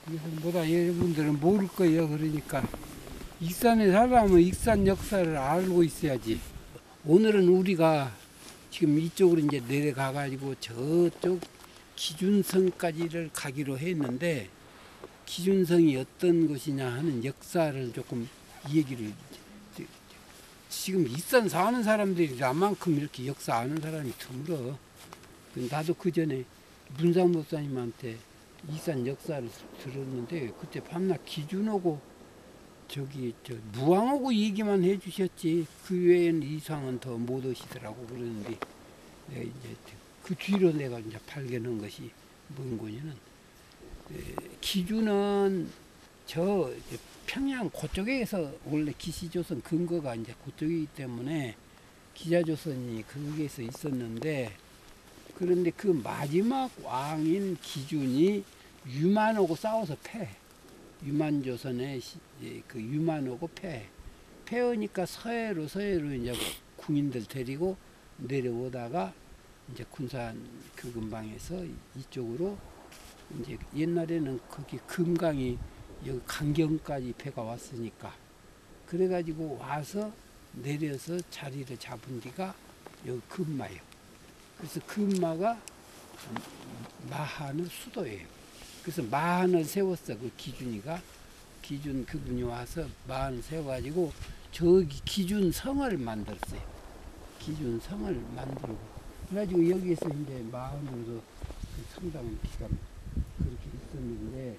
그래서 뭐다 여러분들은 모를 거예요. 그러니까 익산에 살아면 익산 역사를 알고 있어야지. 오늘은 우리가 지금 이쪽으로 이제 내려가 가지고 저쪽 기준성까지를 가기로 했는데, 기준성이 어떤 곳이냐 하는 역사를 조금 얘기를, 지금 익산 사는 사람들이 나만큼 이렇게 역사 아는 사람이 드물어. 나도 그 전에 문상 목사님한테 익산 역사를 들었는데, 그때 밤낮 기준하고 저기 무왕하고 얘기만 해주셨지 그 외에는 이상은 더 못 오시더라고. 그러는데 내가 이제 그 뒤로 내가 이제 발견한 것이 뭔고냐는, 기준은 저 평양 그쪽에서 원래 기시조선 근거가 이제 그쪽이기 때문에 기자조선이 거기에서 있었는데, 그런데 그 마지막 왕인 기준이 유만하고 싸워서 패. 유만조선의 그 유만하고 패하니까 서해로 이제 궁인들 데리고 내려오다가 이제 군산 그 근방에서 이쪽으로 이제 옛날에는 거기 금강이 여기 강경까지 배가 왔으니까 그래가지고 와서 내려서 자리를 잡은 데가 여기 금마예요. 그래서 금마가 마하는 수도예요. 그래서 마한을 세웠어. 그 기준이가 기준 그분이 와서 마한을 세워가지고 저기 기준성을 만들었어요. 기준성을 만들고 그래가지고 여기에서 이제 마한으로 상당한 기간 그렇게 있었는데,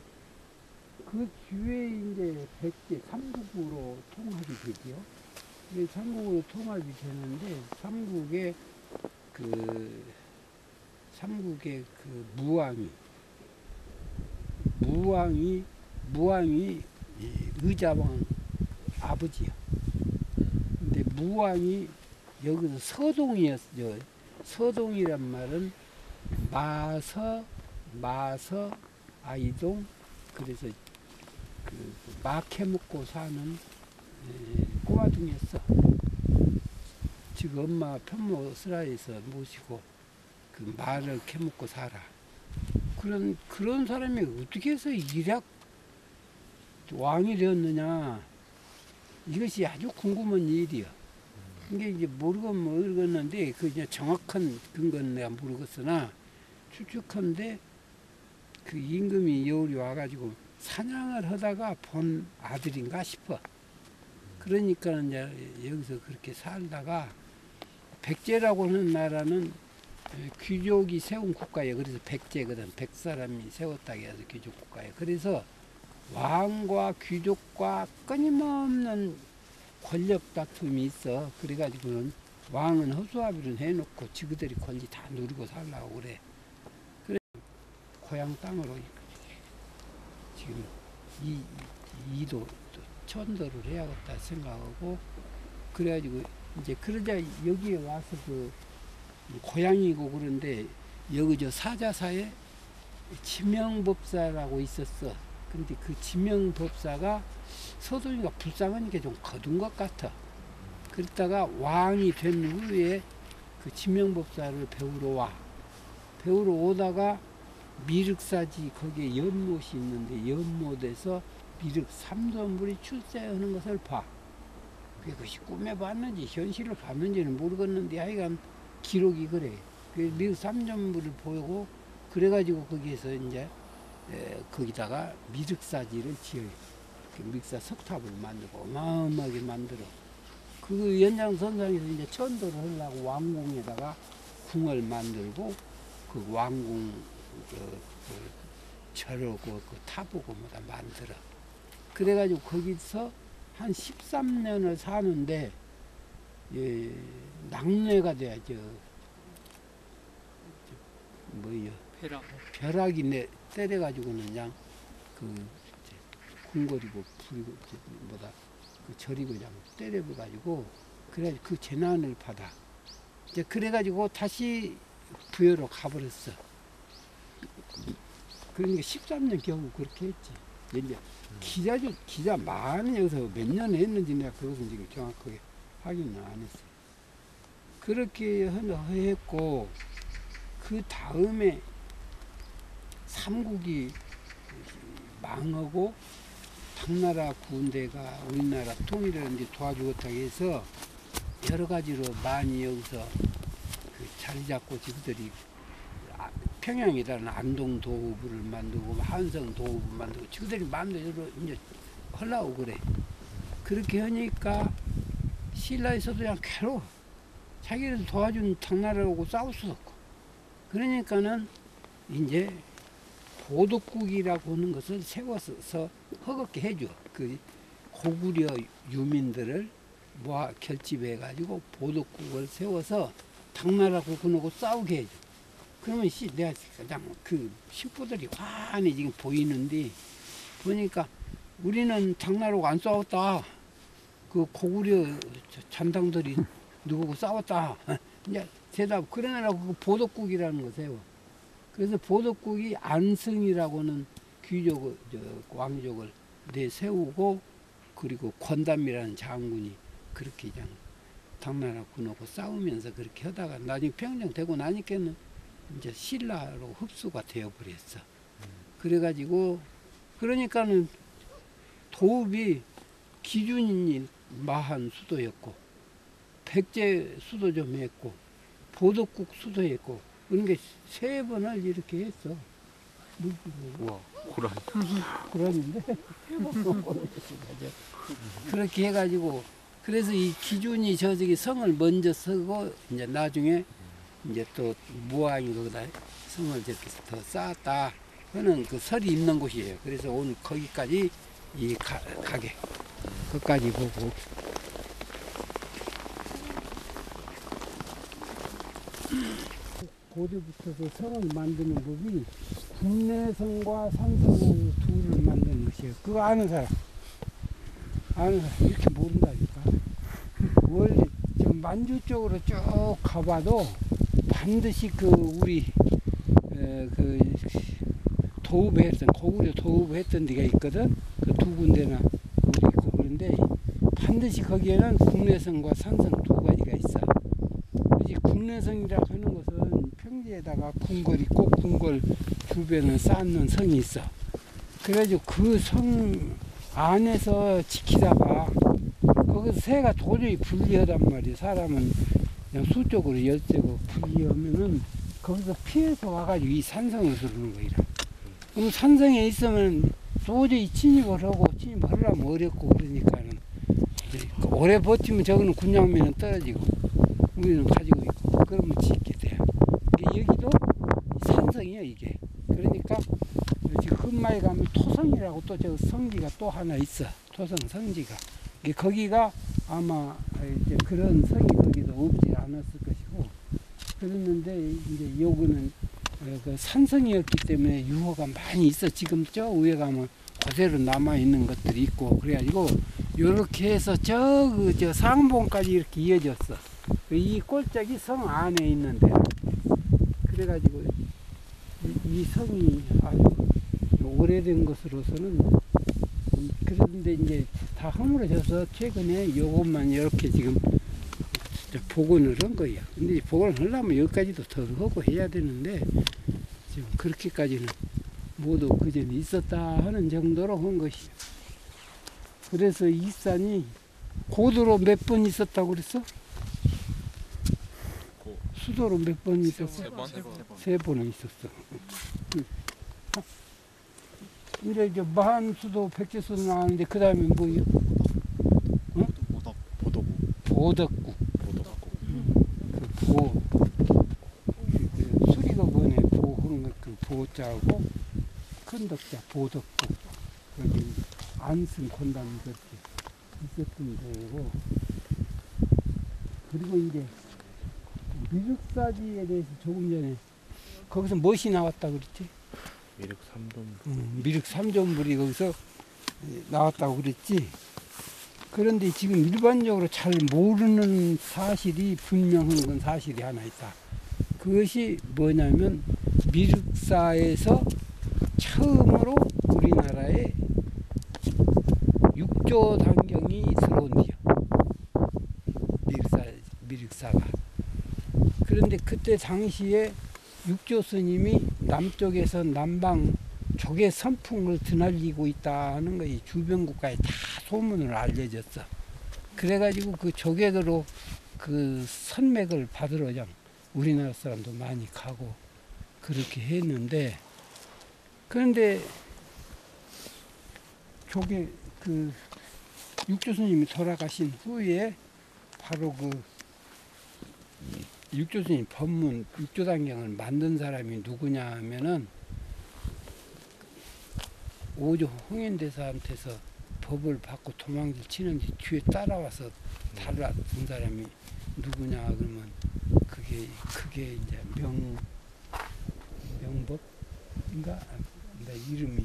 그 뒤에 이제 백제 삼국으로 통합이 되죠. 삼국으로 통합이 되는데 삼국의 그 무왕이 의자왕 아버지요. 근데 무왕이 여기서 서동이었어요. 서동이란 말은 마서 아이동, 그래서 그 마 캐먹고 사는 꼬마둥이였어. 지금 엄마 편모 스라에서 모시고 그 말을 캐먹고 살아. 그런 사람이 어떻게 해서 일약 왕이 되었느냐, 이것이 아주 궁금한 일이야. 이게 이제 모르겠는데 그 이제 정확한 근거는 내가 모르겠으나 추측한데, 그 임금이 여울이 와가지고 사냥을 하다가 본 아들인가 싶어. 그러니까 이제 여기서 그렇게 살다가, 백제라고 하는 나라는 귀족이 세운 국가예요. 그래서 백제거든. 백사람이 세웠다고 해서 귀족 국가예요. 그래서 왕과 귀족과 끊임없는 권력 다툼이 있어. 그래가지고는 왕은 허수아비를 해놓고 지그들이 권리 다 누리고 살라고 그래. 그래 고향 땅으로 지금 이도 천도를 해야겠다 생각하고, 그래가지고 이제 그러자 여기에 와서 그 고향이고 그런데 여기 저 사자사에 지명법사라고 있었어. 근데 그 지명법사가 서동이가 불쌍하니까 좀 거둔 것 같아. 그랬다가 왕이 된 후에 그 지명법사를 배우러 오다가 미륵사지 거기에 연못이 있는데 연못에서 미륵 삼손불이 출세하는 것을 봐. 그것이 꿈에 봤는지 현실을 봤는지는 모르겠는데 하여간 기록이 그래. 그 미륵 삼손불을 보고 그래가지고 거기에서 이제 거기다가 미륵사지를 지어요. 그 미륵사 석탑을 만들고 어마어마하게 만들어. 그 연장선상에서 이제 천도를 하려고 왕궁에다가 궁을 만들고, 그 왕궁 절하고 그 타보고 뭐다 만들어. 그래가지고 거기서 한 13년을 사는데, 낙뢰가 돼야죠. 뭐요? 벼락이 때려가지고는 그냥 궁궐이고 부리고 뭐다 그 절이고 그냥 때려가지고, 그래가지고 그 재난을 받아. 이제 그래가지고 다시 부여로 가버렸어. 그러니까 13년 겨우 그렇게 했지. 이제 기자 많은 여기서 몇 년 했는지 내가 그것은 지금 정확하게 확인은 안 했어요. 그렇게 했고, 그 다음에 삼국이 왕하고 당나라 군대가 우리나라 통일을 이제 도와주었다고 해서 여러 가지로 많이 여기서 그 자리 잡고 지그들이 평양에다는 안동 도읍을 만들고 한성 도읍을 만들고 지그들이 마음대로 이제 하려고 그래. 그렇게 하니까 신라에서도 그냥 괴로워. 자기를 도와준 당나라하고 싸울 수 없고. 그러니까는 이제 보덕국이라고 하는 것을 세워서 허겁게 해줘. 그 고구려 유민들을 모아 결집해가지고 보덕국을 세워서 당나라 국군하고 싸우게 해줘. 그러면 내가 그냥 그 식구들이 환히 지금 보이는데 보니까 우리는 당나라하고 안 싸웠다. 그 고구려 잔당들이 누구고 싸웠다. 이제 대답 그러느라고 그 보덕국이라는 거 세워. 그래서 보덕국이 안승이라고는 귀족 왕족을 내세우고 그리고 권담이라는 장군이 그렇게 그냥 당나라 군하고 싸우면서 그렇게 하다가 나중에 평정되고 나니까는 이제 신라로 흡수가 되어버렸어. 그래가지고 그러니까는 도읍이 기준이 마한 수도였고 백제 수도 좀 했고 보덕국 수도했고 그런 게 세 번을 이렇게 했어. 우와, 고란. 고란인데 그렇게 해가지고 그래서 이 기준이 저기 성을 먼저 쓰고 이제 나중에 이제 또 무왕이 거기다 성을 저렇게 더 쌓았다 하는 그 설이 있는 곳이에요. 그래서 오늘 거기까지 이 가게 거기까지 보고 고대부터서 성을 만드는 법이 국내성과 산성을 둘을 만드는 것이에요. 그거 아는 사람 이렇게 모른다니까. 원래 좀 만주 쪽으로 쭉 가봐도 반드시 그 우리 그 도읍에 했던 고구려 도읍에 했던 데가 있거든. 그 두 군데나 우리 있고 그런데 반드시 거기에는 국내성과 산성 두 가지가 있어. 이 국내성이라 하는 것은 평지에다가 궁궐 있고 궁궐 주변을 쌓는 성이 있어. 그래가지고 그 성 안에서 지키다가 거기서 새가 도저히 불리하단 말이야. 사람은 그냥 수적으로 열쇠고 불리하면은 거기서 피해서 와가지고 이 산성을 들어오는 거이라. 그럼 산성에 있으면 도저히 침입하려면 어렵고 그러니까는 오래 버티면 저거는 군량면은 떨어지고 우리는 가지고 있고 그러면 짓게 돼. 여기도 산성이야 이게. 그러니까 지금 흠마에 가면 토성이라고 또 저 성지가 또 하나 있어. 토성 성지가. 거기가 아마 이제 그런 성이 거기도 없지 않았을 것이고 그랬는데 이제 요거는 그 산성이었기 때문에 유허가 많이 있어. 지금 저 위에 가면 그대로 남아 있는 것들이 있고 그래가지고 요렇게 해서 저 상봉까지 이렇게 이어졌어. 이 꼴짝이 성 안에 있는데 그래가지고 이 성이 아주 오래된 것으로서는 그런데 이제 다 허물어져서 최근에 요것만 이렇게 지금 복원을 한 거예요. 근데 복원을 하려면 여기까지도 더 하고 해야 되는데 지금 그렇게까지는 모두 그전에 있었다 하는 정도로 한 것이죠. 그래서 이 산이 고도로 몇 번 있었다고 그랬어? 수도로 몇 번 있었어? 세 번은 있었어. 이래 이제 마한 수도, 백제 수도 나왔는데 그 다음에 뭐예요? 어? 보덕국. 그 수리가 뭐네? 보흥 그 보자고 큰 덕자 보덕국. 여기 안승 권담이 그렇게 있었던 데고. 그리고 이제 미륵사지에 대해서 조금 전에 거기서 무엇이 나왔다 그랬지? 미륵 3점. 미륵 3점불이 거기서 나왔다고 그랬지. 그런데 지금 일반적으로 잘 모르는 사실이 분명한 건 사실이 하나 있다. 그것이 뭐냐면 미륵사에서 처음으로 우리나라에 육조 단경이 들어온대요. 미륵사가. 그런데 그때 당시에 육조 스님이 남쪽에서 남방 적의 선풍을 드날리고 있다 하는 것이 주변 국가에 다 소문을 알려졌어. 그래가지고 그 조개도로 그 선맥을 받으러 그냥 우리나라 사람도 많이 가고 그렇게 했는데, 그런데 조개 그 육조 스님이 돌아가신 후에 바로 그 육조 스님 법문 육조단경을 만든 사람이 누구냐 하면은 오조 홍현대사한테서 법을 받고 도망질 치는데 뒤에 따라와서 달라든 사람이 누구냐 그러면 그게 이제 명법인가 이름이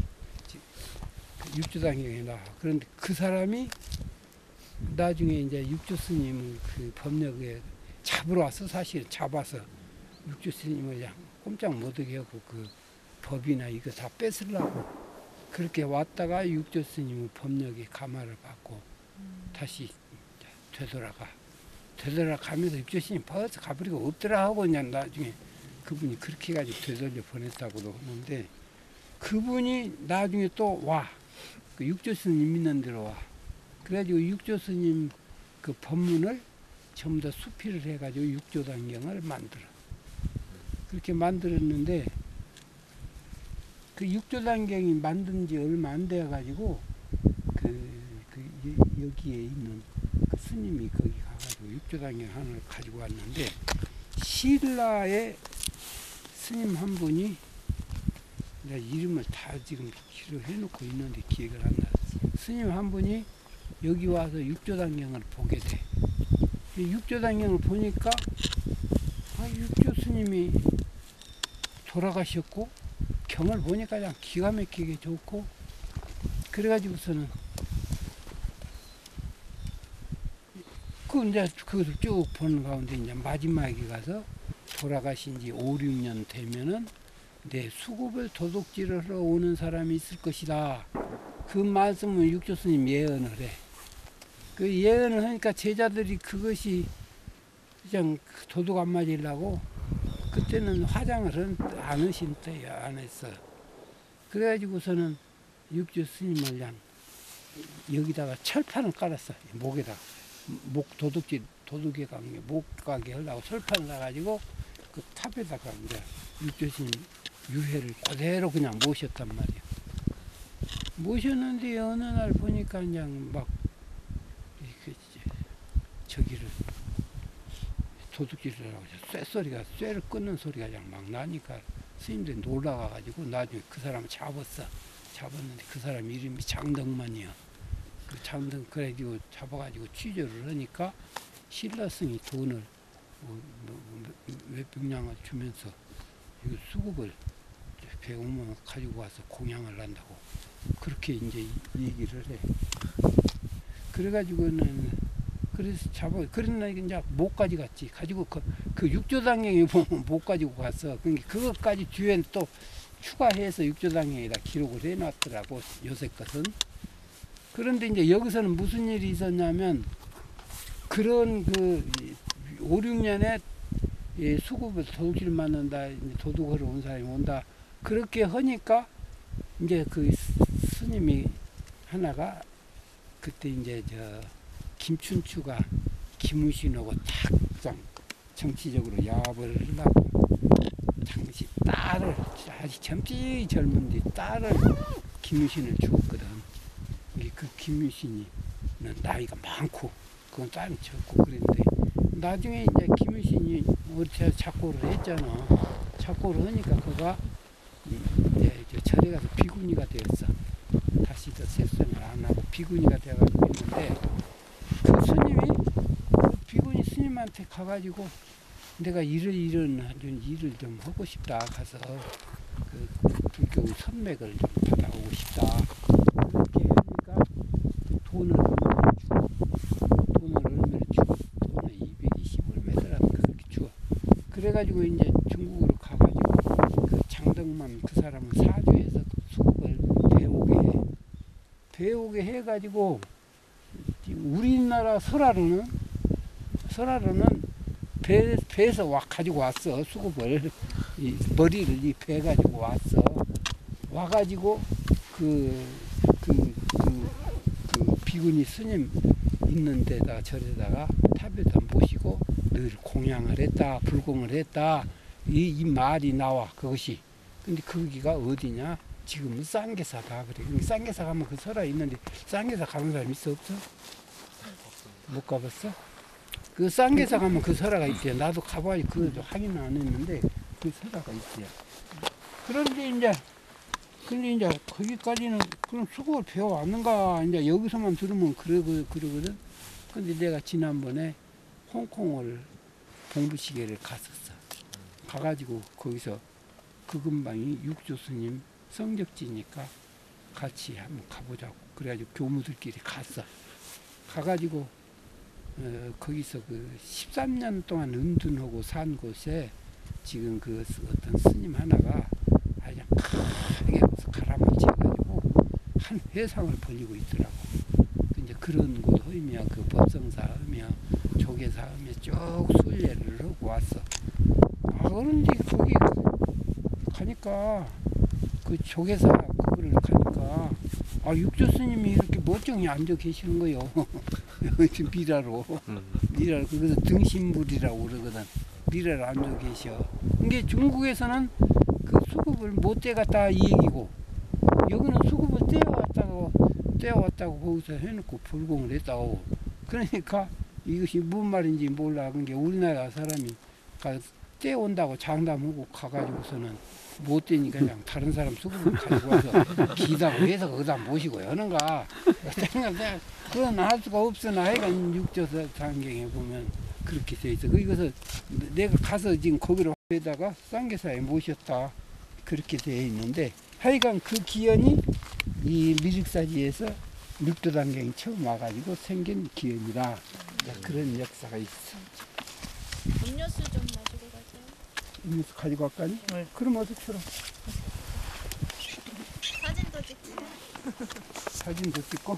육조단경에 나와. 그런데 그 사람이 나중에 이제 육조 스님을 그 법력에 잡으러 와서 사실 잡아서 육조 스님을 그냥 꼼짝 못하게 하고 그 법이나 이거 다 뺏으려고 그렇게 왔다가 육조 스님의 법력에 감화를 받고 다시 되돌아가면서 육조 스님 벌써 가버리고 없더라 하고 그냥 나중에 그분이 그렇게 해가지고 되돌려 보냈다고도 하는데, 그분이 나중에 또 와. 그 육조 스님 있는 데로 와. 그래가지고 육조 스님 그 법문을 전부 다 수필을 해가지고 육조단경을 만들어. 그렇게 만들었는데, 그 육조단경이 만든 지 얼마 안 돼가지고, 여기에 있는 그 스님이 거기 가가지고 육조단경 하나를 가지고 왔는데, 신라의 스님 한 분이, 내가 이름을 다 지금 기록해놓고 있는데 기억을 안 나. 스님 한 분이 여기 와서 육조단경을 보게 돼. 육조단경을 보니까 육조 스님이 돌아가셨고 경을 보니까 그냥 기가 막히게 좋고, 그래가지고서는 이제 그것을 쭉 보는 가운데 이제 마지막에 가서 돌아가신 지 5, 6년 되면은 내 수급을 도둑질을 하러 오는 사람이 있을 것이다. 그 말씀을 육조 스님 예언을 해. 그 예언을 하니까 제자들이 그것이 그냥 도둑 안 맞으려고 그때는 화장을 안 하신 때야, 안 했어. 그래가지고서는 육조 스님을 그냥 여기다가 철판을 깔았어. 목에다가. 도둑에 가면 못 가게 하려고 철판을 놔가지고 그 탑에다가 이제 육조 스님 유해를 그대로 그냥 모셨단 말이야. 모셨는데 어느 날 보니까 그냥 막 저기를 도둑질을 하고 쇠를 끊는 소리가 그냥 막 나니까 스님들이 놀라가지고 나중에 그 사람을 잡았는데 그 사람 이름이 장덕만이야. 그 그래가지고 잡아가지고 취조를 하니까 신라성이 돈을 몇백 냥을 주면서 이거 수급을 105만 원 가지고 와서 공양을 한다고 그렇게 이제 얘기를 해. 그래가지고는 그래서 그러나 이제 못 가져갔지. 가지고 그 육조단경에 보면 못 가지고 갔어. 그러니까 그것까지 뒤에 또 추가해서 육조단경에다 기록을 해놨더라고, 요새 것은. 그런데 이제 여기서는 무슨 일이 있었냐면, 그런 그 5, 6년에 수급을 도둑질 맞는다, 도둑하러 온 사람이 온다, 그렇게 하니까 이제 그 스님이 하나가 그때 이제 김춘추가 김우신하고 탁 정치적으로 야합을 하려고 당시 딸을, 아주 젊은데 딸을 김우신을 주었거든. 그 김유신이 나이가 많고 그건 딸이 적고 그랬는데, 나중에 이제 김유신이 어떻게 작고를 했잖아. 작고를 하니까 그가 이제 절에 가서 비구니가 되었어. 다시 더 세상을 안 하고 비구니가 되어가지고 있는데, 그 스님이 그 비구니 스님한테 가가지고 내가 이런 일을 좀 하고 싶다, 가서 그 불교 선맥을 좀 받아오고 싶다, 그렇게 하니까 돈을 얼마를 주고 돈을 220얼마더라 그렇게 줘. 그래가지고 이제 중국으로 가가지고 그 장덕만 그 사람을 사주해서 수급을 배우게 해가지고, 우리나라 설화로는 배에서 가지고 왔어. 수급을 이 머리를 이 배 가지고 왔어. 와가지고 그 비구니 스님 있는 데다 절에다가 탑에다 모시고 늘 공양을 했다, 불공을 했다, 이 말이 나와, 그것이. 근데 거기가 어디냐? 지금은 쌍계사다 그래. 근데 쌍계사 가면 그 설화 있는데 쌍계사 가는 사람 있어 없어? 못 가봤어? 그 쌍계사 가면 그 설화가 있대. 나도 가봐야 그거 확인은 안 했는데 그 설화가 있대. 근데 이제 거기까지는 그럼 수국을 배워왔는가? 이제 여기서만 들으면 그러거든. 근데 내가 지난번에 홍콩을 봉부시계를 갔었어. 가가지고 거기서 그 근방이 육조 스님 성적지니까 같이 한번 가보자고. 그래가지고 교무들끼리 갔어. 가가지고 거기서 그 13년 동안 은둔하고 산 곳에 지금 그 어떤 스님 하나가 그냥 크게 가라마치 해가지고 한 회상을 벌리고 있더라고. 이제 그런 곳 험이야. 그 법성사 험이야, 조계사 험이야 쭉 순례를 하고 왔어. 그런데 거기 가니까 그 조계사 그거를 가니까 육조 스님이 이렇게 멀쩡히 앉아 계시는 거요. 미라로 거기서 등신불이라고 그러거든. 미라로 앉아 계셔. 이게 중국에서는 그 수급을 못 떼갔다 이 얘기고, 여기는 수급을 떼어왔다고 거기서 해놓고 불공을 했다고. 그러니까 이것이 무슨 말인지 몰라. 그게 우리나라 사람이 떼온다고 장담하고 가가지고서는 못 떼니까 그냥 다른 사람 수급을 가지고 와서 기다고 해서 거기다 모시고 여는가. 그건 할 수가 없으나 하여간 육조서 장경에 보면 그렇게 돼 있어. 거기서 내가 가서 지금 거기로 에다가 쌍계사에 모셨다 그렇게 되어 있는데, 하여간 그 기연이 이 미륵사지에서 육도단경이 처음 와가지고 생긴 기연이라 그런 역사가 있어. 음료수 좀 마시고 가세요. 음료수 가지고 갈까니? 네. 그럼 어서 쳐라. 사진도 찍고. 사진도 찍고.